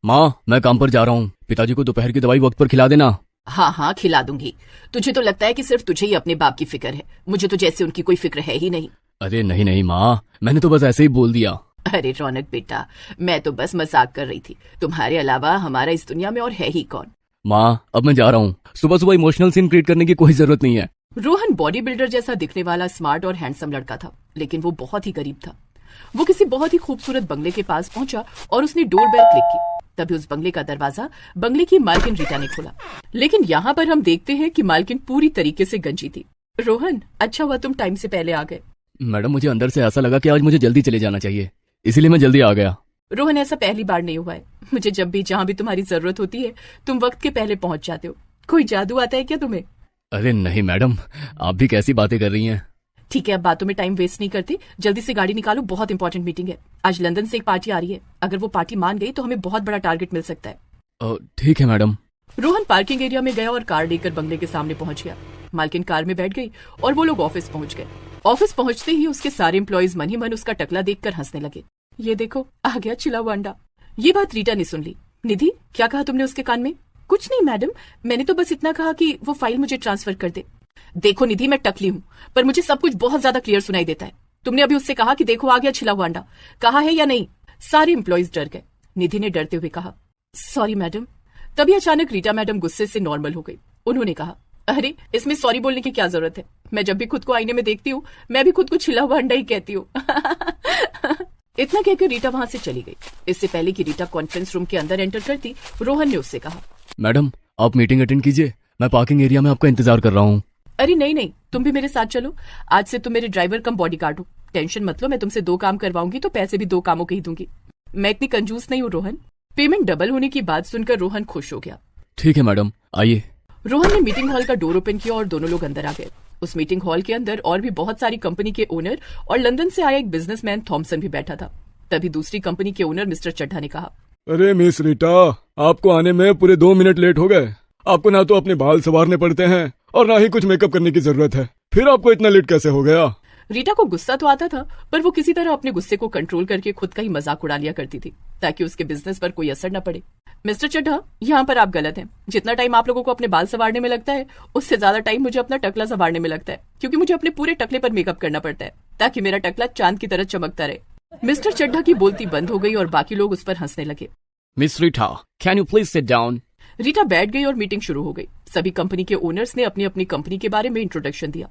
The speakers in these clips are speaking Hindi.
माँ, मैं काम पर जा रहा हूँ। पिताजी को दोपहर की दवाई वक्त पर खिला देना। हाँ हाँ खिला दूंगी। तुझे तो लगता है कि सिर्फ तुझे ही अपने बाप की फिक्र है, मुझे तो जैसे उनकी कोई फिक्र है ही नहीं। अरे नहीं नहीं माँ, मैंने तो बस ऐसे ही बोल दिया। अरे रौनक बेटा, मैं तो बस मजाक कर रही थी। तुम्हारे अलावा हमारा इस दुनिया में और है ही कौन। माँ, अब मैं जा रहा हूँ। सुबह सुबह इमोशनल सीन क्रिएट करने की कोई जरूरत नहीं है। रोहन बॉडी बिल्डर जैसा दिखने वाला स्मार्ट और हैंडसम लड़का था, लेकिन वो बहुत ही गरीब था। वो किसी बहुत ही खूबसूरत बंगले के पास पहुंचा और उसने डोर बेल क्लिक की। तभी उस बंगले का दरवाजा बंगले की मालकिन रीटा ने खोला। लेकिन यहाँ पर हम देखते हैं कि मालकिन पूरी तरीके से गंजी थी। रोहन, अच्छा हुआ तुम टाइम से पहले आ गए। मैडम, मुझे अंदर से ऐसा लगा कि आज मुझे जल्दी चले जाना चाहिए, इसीलिए मैं जल्दी आ गया। रोहन, ऐसा पहली बार नहीं हुआ है। मुझे जब भी जहाँ भी तुम्हारी जरूरत होती है तुम वक्त के पहले पहुंच जाते हो। कोई जादू आता है क्या तुम्हें? अरे नहीं मैडम, आप भी कैसी बातें कर रही हैं। ठीक है, अब बातों में टाइम वेस्ट नहीं करते, जल्दी से गाड़ी निकालो, बहुत इंपॉर्टेंट मीटिंग है। आज लंदन से एक पार्टी आ रही है, अगर वो पार्टी मान गई तो हमें बहुत बड़ा टारगेट मिल सकता है। ठीक है मैडम। रोहन पार्किंग एरिया में गया और कार लेकर बंगले के सामने पहुंच गया। मालकिन कार में बैठ गई और वो लोग ऑफिस पहुंच गए। ऑफिस पहुंचते ही उसके सारे एम्प्लॉयज मन ही मन उसका टकला देखकर हंसने लगे। ये देखो, आ गया चिला हुआ अंडा। ये बात रीटा ने सुन ली। निधि, क्या कहा तुमने उसके कान में? कुछ नहीं मैडम, मैंने तो बस इतना कहा कि वो फाइल मुझे ट्रांसफर कर दे। देखो निधि, मैं टकली हूँ, पर मुझे सब कुछ बहुत ज्यादा क्लियर सुनाई देता है। तुमने अभी उससे कहा कि देखो आ गया छिला हुआ अंडा, कहा है या नहीं? सारे एम्प्लॉयज डर गए। निधि ने डरते हुए कहा, सॉरी मैडम। तभी अचानक रीटा मैडम गुस्से से नॉर्मल हो गई। उन्होंने कहा, अरे इसमें सॉरी बोलने की क्या जरूरत है? मैं जब भी खुद को आईने में देखती हूँ मैं भी खुद को छिला हुआ अंडा ही कहती हूँ। इतना कहकर रीटा वहां से चली गई। इससे पहले कि रीटा कॉन्फ्रेंस रूम के अंदर एंटर करती, रोहन ने उससे कहा, मैडम आप मीटिंग अटेंड कीजिए, मैं पार्किंग एरिया में आपका इंतजार कर रहा हूँ। अरे नहीं नहीं, तुम भी मेरे साथ चलो। आज से तुम मेरे ड्राइवर कम बॉडी गार्ड हो। टेंशन मत लो, मैं तुमसे 2 काम करवाऊंगी तो पैसे भी 2 कामों के ही दूंगी। मैं इतनी कंजूस नहीं हूँ रोहन। पेमेंट डबल होने की बात सुनकर रोहन खुश हो गया। ठीक है मैडम, आइए। रोहन ने मीटिंग हॉल का डोर ओपन किया और दोनों लोग अंदर आ गए। उस मीटिंग हॉल के अंदर और भी बहुत सारी कंपनी के ओनर और लंदन से आया एक बिजनेसमैन थॉमसन भी बैठा था। तभी दूसरी कंपनी के ओनर मिस्टर चड्ढा ने कहा, अरे मिस रीटा, आपको आने में पूरे 2 मिनट लेट हो गए। आपको ना तो अपने बाल संवारने पड़ते हैं और ना ही कुछ मेकअप करने की जरूरत है, फिर आपको इतना लेट कैसे हो गया? रीटा को गुस्सा तो आता था, पर वो किसी तरह अपने गुस्से को कंट्रोल करके खुद का ही मजाक उड़ा लिया करती थी ताकि उसके बिजनेस पर कोई असर न पड़े। मिस्टर चड्ढा, यहाँ पर आप गलत हैं। जितना टाइम आप लोगों को अपने बाल संवारने में लगता है उससे ज्यादा टाइम मुझे अपना टकला संवारने में लगता है, क्योंकि मुझे अपने पूरे टकले पर मेकअप करना पड़ता है ताकि मेरा टकला चांद की तरह चमकता रहे। मिस्टर चड्ढा की बोलती बंद हो गई और बाकी लोग उस पर हंसने लगे। Miss Rita, can you please sit down? Rita बैठ गई और मीटिंग शुरू हो गई। सभी कंपनी के ओनर्स ने अपनी अपनी कंपनी के बारे में इंट्रोडक्शन दिया।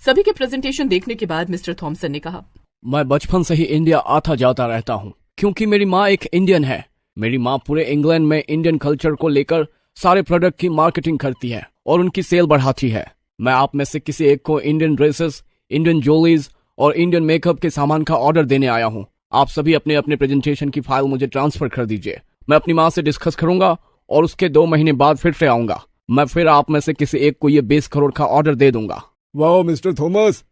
सभी के प्रेजेंटेशन देखने के बाद मिस्टर थॉमसन ने कहा, मैं बचपन से ही इंडिया आता जाता रहता हूँ क्योंकि मेरी माँ एक इंडियन है। मेरी माँ पूरे इंग्लैंड में इंडियन कल्चर को लेकर सारे प्रोडक्ट की मार्केटिंग करती है और उनकी सेल बढ़ाती है। मैं आप में से किसी एक को इंडियन ड्रेसेस, इंडियन ज्वेलरीज और इंडियन मेकअप के सामान का ऑर्डर देने आया हूँ। आप सभी अपने अपने प्रेजेंटेशन की फाइल मुझे ट्रांसफर कर दीजिए। मैं अपनी माँ से डिस्कस करूंगा और उसके 2 महीने बाद फिर से आऊंगा। मैं फिर आप में से किसी एक को ये 20 करोड़ का ऑर्डर दे दूंगा। Wow mister Thomas,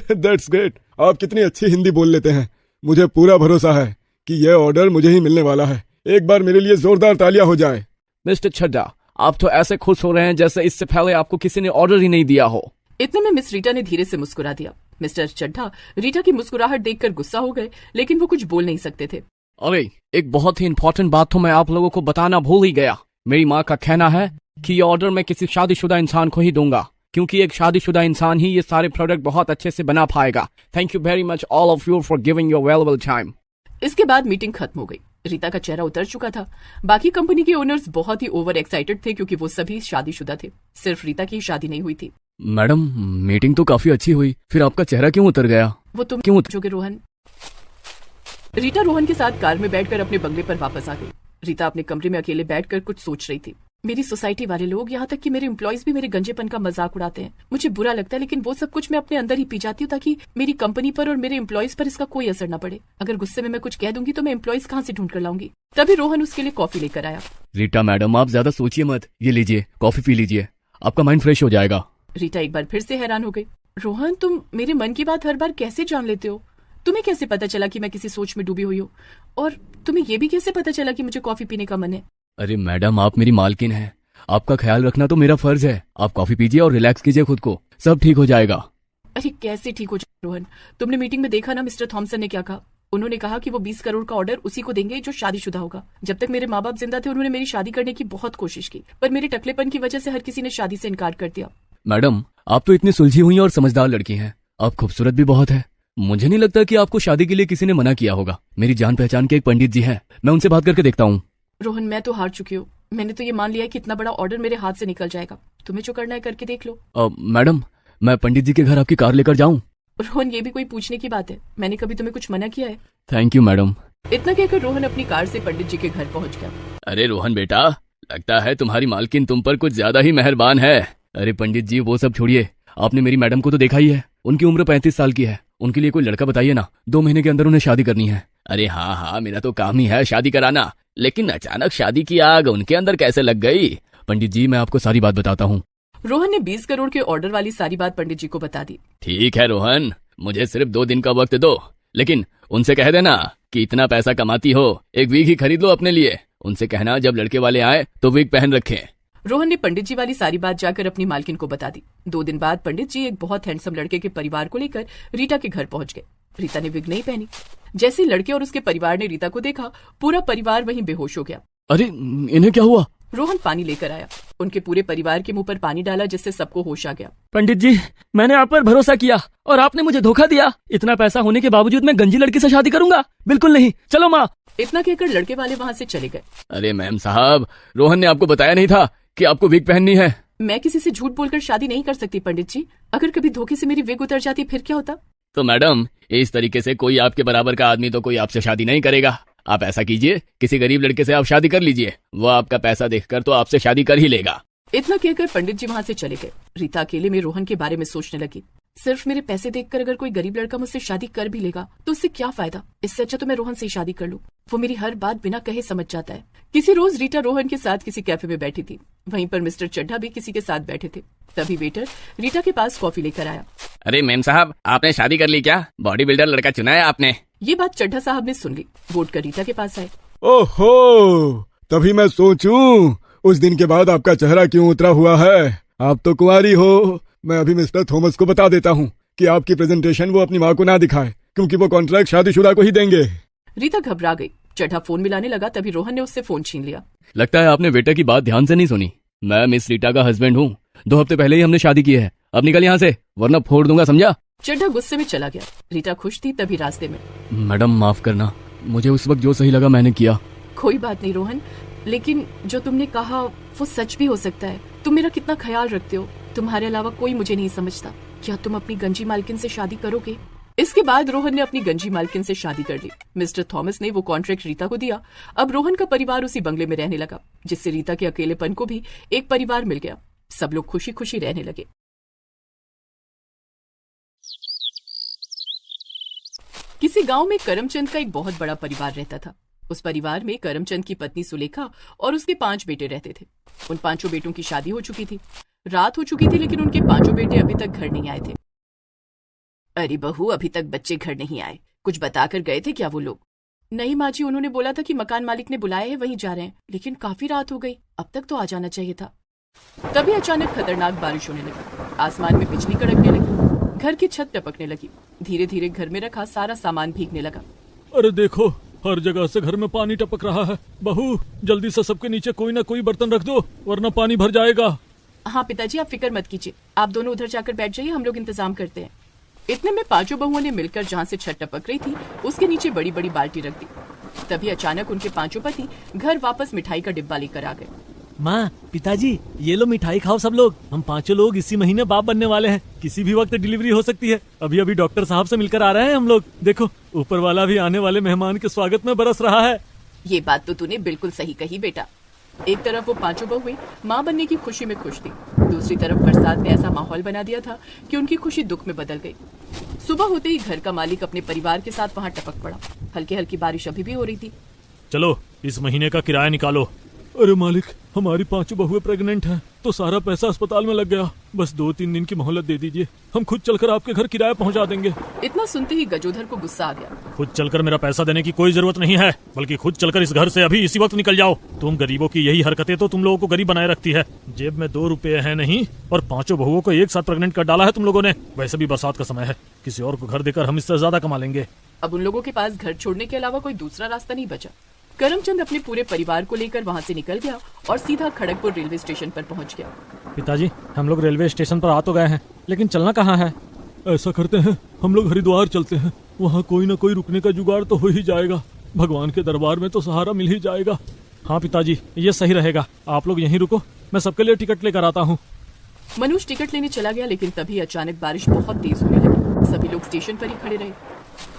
that's great. आप कितनी अच्छी हिंदी बोल लेते हैं। मुझे पूरा भरोसा है कि यह ऑर्डर मुझे ही मिलने वाला है। एक बार मेरे लिए जोरदार तालियां हो जाए। मिस्टर चड्ढा, आप तो ऐसे खुश हो रहे हैं जैसे इससे पहले आपको किसी ने ऑर्डर ही नहीं दिया हो। इतने में मिस रीटा ने धीरे से मुस्कुरा दिया। मिस्टर चड्ढा रीटा की मुस्कुराहट देखकर गुस्सा हो गए, लेकिन वो कुछ बोल नहीं सकते थे। अरे एक बहुत ही इंपॉर्टेंट बात तो मैं आप लोगों को बताना भूल ही गया। मेरी माँ का कहना है कि ये ऑर्डर मैं किसी शादीशुदा इंसान को ही दूंगा, क्योंकि एक शादीशुदा इंसान ही ये सारे प्रोडक्ट बहुत अच्छे से बना पाएगा। Thank you very much all of you for giving your valuable time. इसके बाद मीटिंग खत्म हो गई। रीता का चेहरा उतर चुका था। बाकी कंपनी के ओनर्स बहुत ही ओवर एक्साइटेड थे क्योंकि वो सभी शादीशुदा थे। सिर्फ रीता की शादी नहीं हुई थी। मैडम, मीटिंग तो काफी अच्छी हुई, फिर आपका चेहरा क्यों उतर गया? वो तुम क्यों पूछोगे रोहन? रीटा रोहन के साथ कार में बैठकर अपने बंगले पर वापस आ गई। रीता अपने कमरे में अकेले बैठकर कुछ सोच रही थी। मेरी सोसाइटी वाले लोग, यहाँ तक कि मेरे एम्प्लॉयज भी मेरे गंजेपन का मजाक उड़ाते हैं। मुझे बुरा लगता है, लेकिन वो सब कुछ मैं अपने अंदर ही पी जाती हूँ ताकि मेरी कंपनी पर और मेरे एम्प्लॉयज पर इसका कोई असर न पड़े। अगर गुस्से में मैं कुछ कह दूंगी तो मैं एम्प्लॉयज कहाँ से ढूंढ कर लाऊंगी? तभी रोहन उसके लिए कॉफी लेकर आया। रीटा मैडम, आप ज्यादा सोचिए मत, ये लीजिए कॉफी पी लीजिए, आपका माइंड फ्रेश हो जाएगा। रीटा एक बार फिर से हैरान हो गई। रोहन, तुम मेरे मन की बात हर बार कैसे जान लेते हो? तुम्हें कैसे पता चला कि मैं किसी सोच में डूबी हुई हूँ? और तुम्हें ये भी कैसे पता चला कि मुझे कॉफी पीने का मन है? अरे मैडम, आप मेरी मालकिन हैं, आपका ख्याल रखना तो मेरा फर्ज है। आप कॉफी पीजिए और रिलैक्स कीजिए खुद को, सब ठीक हो जाएगा। अरे कैसे ठीक हो जाए रोहन? तुमने मीटिंग में देखा ना मिस्टर थॉमसन ने क्या कहा? उन्होंने कहा कि वो 20 करोड़ का ऑर्डर उसी को देंगे जो शादीशुदा होगा। जब तक मेरे माँ बाप जिंदा थे उन्होंने मेरी शादी करने की बहुत कोशिश की, पर मेरे टकलेपन की वजह से हर किसी ने शादी से इनकार कर दिया। मैडम, आप तो इतनी सुलझी हुई और समझदार लड़की हैं। आप खूबसूरत भी बहुत है। मुझे नहीं लगता कि आपको शादी के लिए किसी ने मना किया होगा। मेरी जान पहचान के एक पंडित जी हैं, मैं उनसे बात करके देखता हूँ। रोहन, मैं तो हार चुकी हूँ। मैंने तो ये मान लिया है कि इतना बड़ा ऑर्डर मेरे हाथ से निकल जाएगा। तुम्हें जो करना है करके देख लो। मैडम, मैं पंडित जी के घर आपकी कार लेकर जाऊँ? रोहन, ये भी कोई पूछने की बात है? मैंने कभी तुम्हें कुछ मना किया है? Thank you madam. इतना कहकर रोहन अपनी कार से पंडित जी के घर पहुंच गया। अरे रोहन बेटा, लगता है तुम्हारी मालकिन तुम पर कुछ ज्यादा ही मेहरबान है। अरे पंडित जी, वो सब छोड़िए, आपने मेरी मैडम को तो देखा ही है। उनकी उम्र 35 साल की है। उनके लिए कोई लड़का बताइए ना, 2 महीने के अंदर उन्हें शादी करनी है। अरे हाँ, मेरा तो काम ही है शादी कराना, लेकिन अचानक शादी की आग उनके अंदर कैसे लग गई? पंडित जी, मैं आपको सारी बात बताता हूँ। रोहन ने 20 करोड़ के ऑर्डर वाली सारी बात पंडित जी को बता दी। ठीक है रोहन, मुझे सिर्फ 2 दिन का वक्त दो, लेकिन उनसे कह देना कि इतना पैसा कमाती हो, एक वीग ही खरीद लो अपने लिए। उनसे कहना जब लड़के वाले आए तो वीग पहन रखें। रोहन ने पंडित जी वाली सारी बात जाकर अपनी मालकिन को बता दी। 2 दिन बाद पंडित जी एक बहुत हैंडसम लड़के के परिवार को लेकर रीटा के घर पहुंच गए। रीता ने विग नहीं पहनी। जैसे लड़के और उसके परिवार ने रीता को देखा, पूरा परिवार वहीं बेहोश हो गया। अरे इन्हें क्या हुआ? रोहन पानी लेकर आया, उनके पूरे परिवार के मुंह पर पानी डाला, जिससे सबको होश आ गया। पंडित जी, मैंने आप पर भरोसा किया और आपने मुझे धोखा दिया। इतना पैसा होने के बावजूद मैं गंजी लड़की से शादी करूंगा? बिल्कुल नहीं। चलो माँ। इतना कहकर लड़के वाले वहाँ से चले गए। अरे मैम साहब, रोहन ने आपको बताया नहीं था कि आपको विग पहननी है? मैं किसी से झूठ बोलकर शादी नहीं कर सकती पंडित जी। अगर कभी धोखे से मेरी विग उतर जाती फिर क्या होता? तो मैडम, इस तरीके से कोई आपके बराबर का आदमी तो कोई आपसे शादी नहीं करेगा। आप ऐसा कीजिए, किसी गरीब लड़के से आप शादी कर लीजिए, वो आपका पैसा देखकर तो आपसे शादी कर ही लेगा। इतना कहकर पंडित जी वहाँ से चले गए। रीता अकेले में रोहन के बारे में सोचने लगी। सिर्फ मेरे पैसे देखकर अगर कोई गरीब लड़का मुझसे शादी कर भी लेगा तो उससे क्या फायदा? इससे अच्छा तो मैं रोहन से ही शादी कर लूं। वो मेरी हर बात बिना कहे समझ जाता है। किसी रोज रीटा रोहन के साथ किसी कैफे में बैठी थी। वहीं पर मिस्टर चड्ढा भी किसी के साथ बैठे थे। तभी वेटर रीटा के पास कॉफी लेकर आया। अरे मैम साहब, आपने शादी कर ली क्या? बॉडी बिल्डर लड़का चुना है आपने? ये बात चड्ढा साहब ने सुन ली। वोट कर रीटा के पास आए। ओहो, तभी मैं सोचूं उस दिन के बाद आपका चेहरा क्यों उतरा हुआ है। आप तो कुंवारी हो। मैं अभी मिस्टर थॉमस को बता देता हूँ कि आपकी प्रेजेंटेशन वो अपनी माँ को ना दिखाए, क्योंकि वो कॉन्ट्रैक्ट शादीशुदा को ही देंगे। रीता घबरा गई। चड्ढा फोन मिलाने लगा, तभी रोहन ने उससे फोन छीन लिया। लगता है आपने बेटे की बात ध्यान से नहीं सुनी। मैं मिस रीटा का हस्बैंड हूँ। 2 हफ्ते पहले ही हमने शादी की है। अब निकल यहाँ से, वरना फोड़ दूंगा, समझा? चड्ढा गुस्से में चला गया। रीटा खुश थी। तभी रास्ते में, मैडम माफ करना, मुझे उस वक्त जो सही लगा मैंने किया। कोई बात नहीं रोहन, लेकिन जो तुमने कहा वो सच भी हो सकता है। तुम मेरा कितना ख्याल रखते हो। तुम्हारे अलावा कोई मुझे नहीं समझता। क्या तुम अपनी गंजी मालकिन से शादी करोगे? इसके बाद रोहन ने अपनी गंजी मालकिन से शादी कर ली। मिस्टर थॉमस ने वो कॉन्ट्रैक्ट रीता को दिया। अब रोहन का परिवार उसी बंगले में रहने लगा, जिससे रीता के अकेलेपन को भी एक परिवार मिल गया। सब लोग खुशी खुशी रहने लगे। किसी गांव में करमचंद का एक बहुत बड़ा परिवार रहता था। उस परिवार में करमचंद की पत्नी सुलेखा और उसके 5 बेटे रहते थे। उन 5 बेटों की शादी हो चुकी थी। रात हो चुकी थी, लेकिन उनके 5 बेटे अभी तक घर नहीं आए थे। अरे बहू, अभी तक बच्चे घर नहीं आए। कुछ बताकर गए थे क्या वो लोग? नहीं माँ जी, उन्होंने बोला था कि मकान मालिक ने बुलाया है, वहीं जा रहे हैं, लेकिन काफी रात हो गई, अब तक तो आ जाना चाहिए था। तभी अचानक खतरनाक बारिश होने लगी। आसमान में बिजली कड़कने लगी। घर की छत टपकने लगी। धीरे धीरे घर में रखा सारा सामान भीगने लगा। अरे देखो, हर जगह से घर में पानी टपक रहा है। बहू, जल्दी से सबके नीचे कोई ना कोई बर्तन रख दो, वरना पानी भर जाएगा। हाँ पिताजी, आप फिक्र मत कीजिए। आप दोनों उधर जाकर बैठ जाइए, हम लोग इंतजाम करते हैं। इतने में 5 बहुओं ने मिलकर जहाँ से छत टपक रही थी उसके नीचे बड़ी बड़ी बाल्टी रख दी। तभी अचानक उनके 5 पति घर वापस मिठाई का डिब्बा लेकर आ गए। माँ, पिताजी, ये लो मिठाई खाओ सब लोग। हम 5 लोग इसी महीने बाप बनने वाले हैं। किसी भी वक्त डिलीवरी हो सकती है। अभी अभी डॉक्टर साहब से मिलकर आ रहे हैं हम लोग। देखो, ऊपर वाला भी आने वाले मेहमान के स्वागत में बरस रहा है। ये बात तो तूने बिल्कुल सही कही बेटा। एक तरफ वो 5 बहुएं माँ बनने की खुशी में खुश थी, दूसरी तरफ बरसात ने ऐसा माहौल बना दिया था कि उनकी खुशी दुख में बदल गई। सुबह होते ही घर का मालिक अपने परिवार के साथ वहाँ टपक पड़ा। हल्की हल्की बारिश अभी भी हो रही थी। चलो, इस महीने का किराया निकालो। अरे मालिक, हमारी 5 बहुएं प्रेग्नेंट हैं, तो सारा पैसा अस्पताल में लग गया। बस 2-3 दिन की मोहलत दे दीजिए, हम खुद चलकर आपके घर किराया पहुंचा देंगे। इतना सुनते ही गजोधर को गुस्सा आ गया। खुद चलकर मेरा पैसा देने की कोई जरूरत नहीं है, बल्कि खुद चलकर इस घर से अभी इसी वक्त निकल जाओ। तुम गरीबों की यही हरकतें तो तुम लोगों को गरीब बनाए रखती है। जेब में 2 रुपए है नहीं और 5 बहुओं को एक साथ प्रेग्नेंट कर डाला है तुम लोगों ने। वैसे भी बरसात का समय है, किसी और को घर देकर हम इससे ज्यादा कमा लेंगे। अब उन लोगों के पास घर छोड़ने के अलावा कोई दूसरा रास्ता नहीं बचा। करमचंद अपने पूरे परिवार को लेकर वहाँ से निकल गया और सीधा खड़गपुर रेलवे स्टेशन पर पहुँच गया। पिताजी, हम लोग रेलवे स्टेशन पर आ तो गए हैं, लेकिन चलना कहाँ है? ऐसा करते हैं, हम लोग हरिद्वार चलते हैं। वहाँ कोई ना कोई रुकने का जुगाड़ तो हो ही जाएगा। भगवान के दरबार में तो सहारा मिल ही जाएगा। हाँ पिताजी, ये सही रहेगा। आप लोग यहीं रुको, मैं सबके लिए टिकट लेकर आता हूँ। मनोज टिकट लेने चला गया, लेकिन तभी अचानक बारिश बहुत तेज होने लगी। सभी लोग स्टेशन पर ही खड़े रहे।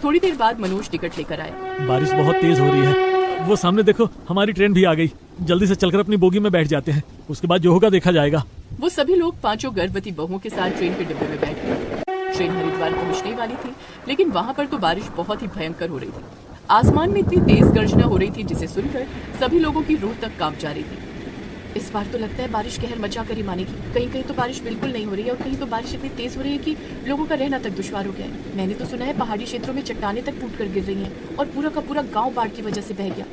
थोड़ी देर बाद मनोज टिकट लेकर आया। बारिश बहुत तेज हो रही है। वो सामने देखो, हमारी ट्रेन भी आ गई। जल्दी से चलकर अपनी बोगी में बैठ जाते हैं, उसके बाद जो होगा देखा जाएगा। वो सभी लोग 5 गर्भवती बहुओं के साथ ट्रेन के डिब्बे में बैठ गए। ट्रेन हरिद्वार पहुंचने वाली थी, लेकिन वहाँ पर तो बारिश बहुत ही भयंकर हो रही थी। आसमान में इतनी तेज गर्जना हो रही थी जिसे सुनकर सभी लोगों की रूह तक कांप जा रही थी। इस बार तो लगता है बारिश कहर मचा कर ही मानेगी। कहीं कहीं तो बारिश बिल्कुल नहीं हो रही है और कहीं तो बारिश इतनी तेज हो रही है कि लोगों का रहना तक दुश्वार हो गया है। मैंने तो सुना है पहाड़ी क्षेत्रों में चट्टानें तक टूट कर गिर रही हैं और पूरा का पूरा गांव बाढ़ की वजह से बह गया।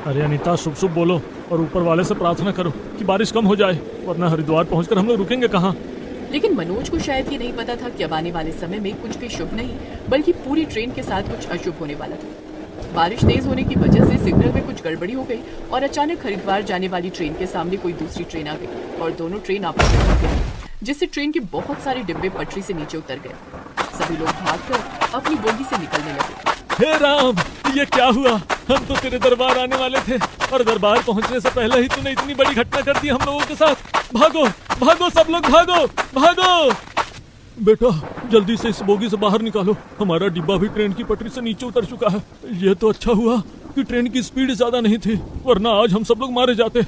अरे अनीता, शुभ शुभ बोलो और ऊपर वाले से प्रार्थना करो कि बारिश कम हो जाए, वरना हरिद्वार पहुंचकर हम लोग रुकेंगे कहाँ? लेकिन मनोज को शायद ये नहीं पता था कि अब आने वाले समय में कुछ भी शुभ नहीं बल्कि पूरी ट्रेन के साथ कुछ अशुभ होने वाला था। बारिश तेज होने की वजह से सिग्नल में कुछ गड़बड़ी हो गई और अचानक हरिद्वार जाने वाली ट्रेन के सामने कोई दूसरी ट्रेन आ गई और दोनों ट्रेन आपस में टकराई, जिससे ट्रेन के बहुत सारे डिब्बे पटरी से नीचे उतर गए। सभी लोग भागकर अपनी बोगी से निकलने लगे। हे राम, ये क्या हुआ? हम तो तेरे दरबार आने वाले थे और दरबार पहुंचने से पहले ही तूने इतनी बड़ी घटना कर दी हम लोगों के साथ। भागो भागो, सब लोग भागो भागो। बेटा, जल्दी से इस बोगी से बाहर निकालो। हमारा डिब्बा भी ट्रेन की पटरी से नीचे उतर चुका है। ये तो अच्छा हुआ कि ट्रेन की स्पीड ज्यादा नहीं थी, वरना आज हम सब लोग मारे जाते।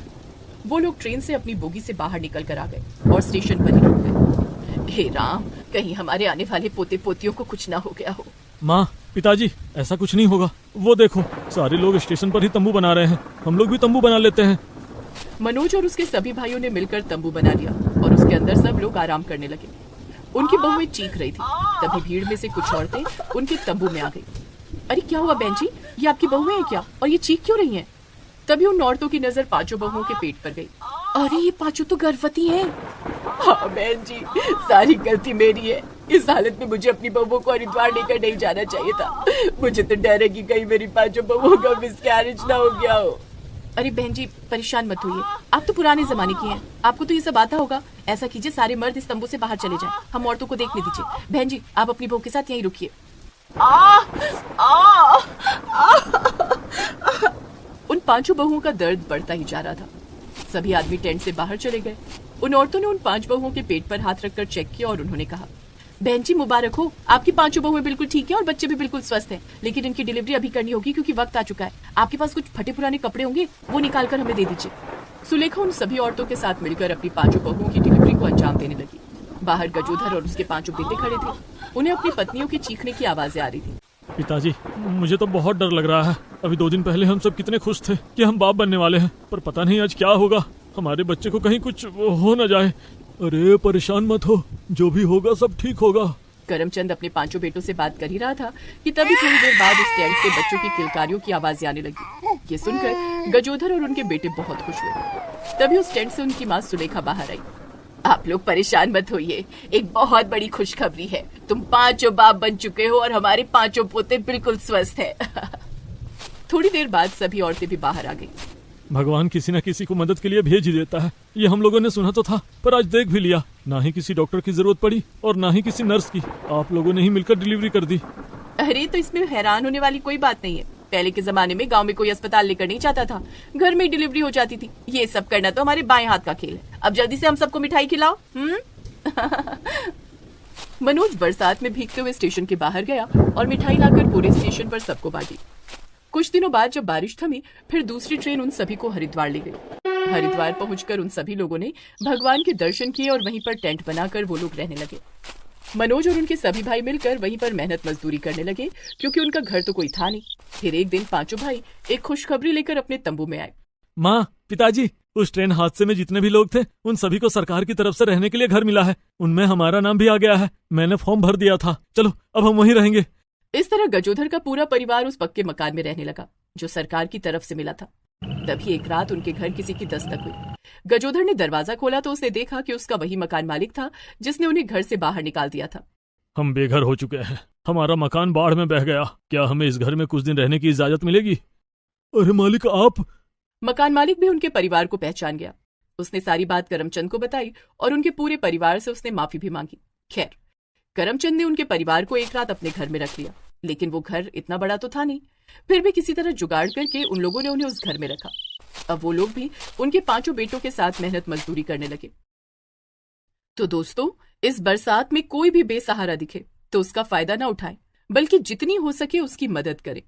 वो लोग ट्रेन से अपनी बोगी से बाहर निकल कर आ गए और स्टेशन पर ही रुक गए। हे राम, कहीं हमारे आने वाले पोते पोतियों को कुछ ना हो गया हो। माँ, पिताजी, ऐसा कुछ नहीं होगा। वो देखो, सारे लोग स्टेशन पर ही तंबू बना रहे हैं। हम लोग भी तंबू बना लेते हैं। मनोज और उसके सभी भाइयों ने मिलकर तंबू बना लिया और उसके अंदर सब लोग आराम करने लगे। उनकी बहुएं चीख रही थी। तभी भीड़ में से कुछ औरतें उनके तंबू में आ गई। अरे क्या हुआ बहन जी, ये आपकी बहुएं हैं क्या, और ये चीख क्यों रही हैं? तभी उन औरतों की नजर 5 बहुओं के पेट पर गई। अरे ये 5 तो गर्भवती हैं। हाँ बहन जी, सारी गलती मेरी है। इस हालत में मुझे अपनी बहुओं को हरिद्वार लेकर नहीं जाना चाहिए था। मुझे तो डर है कि कहीं मेरी 5 बहुओं का मिसकैरेज ना हो गया हो। अरे बहन जी, परेशान मत होइए, आप तो पुराने जमाने की हैं, आपको तो ये सब आता होगा। ऐसा कीजिए, सारे मर्द इस तंबू से बाहर चले जाएं, हम औरतों को देखने दीजिए। बहन जी, आप अपनी बहू के साथ यहीं रुकिए। उन 5 बहुओं का दर्द बढ़ता ही जा रहा था। सभी आदमी टेंट से बाहर चले गए। उन औरतों ने उन 5 बहुओं के पेट पर हाथ रखकर चेक किया और उन्होंने कहा, बहन जी मुबारक हो, आपकी 5 बहुएं बिल्कुल ठीक है और बच्चे भी बिल्कुल स्वस्थ हैं, लेकिन इनकी डिलीवरी अभी करनी होगी क्योंकि वक्त आ चुका है। आपके पास कुछ फटे पुराने कपड़े होंगे, वो निकाल कर हमें दे दीजिए। सुलेखा उन सभी औरतों के साथ मिलकर अपनी 5 बहुओं की डिलीवरी को अंजाम देने लगी। बाहर गजोधर और उसके 5 बेटे खड़े थे। उन्हें अपनी पत्नियों के चीखने की आवाजें आ रही थी। पिताजी, मुझे तो बहुत डर लग रहा है। अभी 2 दिन पहले हम सब कितने खुश थे कि हम बाप बनने वाले हैं, पर पता नहीं आज क्या होगा। हमारे बच्चे को कहीं कुछ हो न जाए। अरे परेशान मत हो, जो भी होगा सब ठीक होगा। करमचंद अपने 5 बेटों से बात कर ही रहा था कि तभी थोड़ी देर बाद उस टेंट से बच्चों की किलकारियों की आवाजें आने लगी। ये सुनकर गजोधर और उनके बेटे बहुत खुश हुए। तभी उस टेंट से उनकी माँ सुलेखा बाहर आई। आप लोग परेशान मत होइए, एक बहुत बड़ी खुशखबरी है। तुम 5 बाप बन चुके हो और हमारे 5 पोते बिल्कुल स्वस्थ हैं। थोड़ी देर बाद सभी औरतें भी बाहर आ गई। भगवान किसी न किसी को मदद के लिए भेज ही देता है। ये हम लोगों ने सुना तो था, पर आज देख भी लिया। ना ही किसी डॉक्टर की जरूरत पड़ी और ना ही किसी नर्स की। आप लोगों ने ही मिलकर डिलीवरी कर दी। अरे तो इसमें हैरान होने वाली कोई बात नहीं है। पहले के जमाने में गांव में कोई अस्पताल लेकर नहीं जाता था, घर में डिलीवरी हो जाती थी। ये सब करना तो हमारे बाएं हाथ का खेल है। अब जल्दी से हम सबको मिठाई खिलाओ। मनोज बरसात में भीगते हुए स्टेशन के बाहर गया और मिठाई लाकर पूरे स्टेशन पर सबको बांटी। कुछ दिनों बाद जब बारिश थमी, फिर दूसरी ट्रेन उन सभी को हरिद्वार ले गई। हरिद्वार पहुंचकर उन सभी लोगों ने भगवान के दर्शन किए और वहीं पर टेंट बनाकर वो लोग रहने लगे। मनोज और उनके सभी भाई मिलकर वहीं पर मेहनत मजदूरी करने लगे, क्योंकि उनका घर तो कोई था नहीं। फिर एक दिन 5 भाई एक खुशखबरी लेकर अपने तंबू में आए। माँ, पिताजी, उस ट्रेन हादसे में जितने भी लोग थे उन सभी को सरकार की तरफ से रहने के लिए घर मिला है। उनमें हमारा नाम भी आ गया है। मैंने फॉर्म भर दिया था। चलो अब हम वहीं रहेंगे। इस तरह गजोधर का पूरा परिवार उस पक्के मकान में रहने लगा जो सरकार की तरफ से मिला था। तभी एक रात उनके घर किसी की दस्तक हुई। गजोधर ने दरवाजा खोला तो उसने देखा कि उसका वही मकान मालिक था जिसने उन्हें घर से बाहर निकाल दिया था। हम बेघर हो चुके हैं, हमारा मकान बाढ़ में बह गया, क्या हमें इस घर में कुछ दिन रहने की इजाजत मिलेगी? अरे मालिक आप। मकान मालिक भी उनके परिवार को पहचान गया। उसने सारी बात करमचंद को बताई और उनके पूरे परिवार से उसने माफी भी मांगी। खैर, करमचंद ने उनके परिवार को एक रात अपने घर में रख लिया, लेकिन वो घर इतना बड़ा तो था नहीं। फिर भी किसी तरह जुगाड़ करके उन लोगों ने उन्हें उस घर में रखा। अब वो लोग भी उनके 5 बेटों के साथ मेहनत मजदूरी करने लगे। तो दोस्तों, इस बरसात में कोई भी बेसहारा दिखे तो उसका फायदा ना उठाएं, बल्कि जितनी हो सके उसकी मदद करें।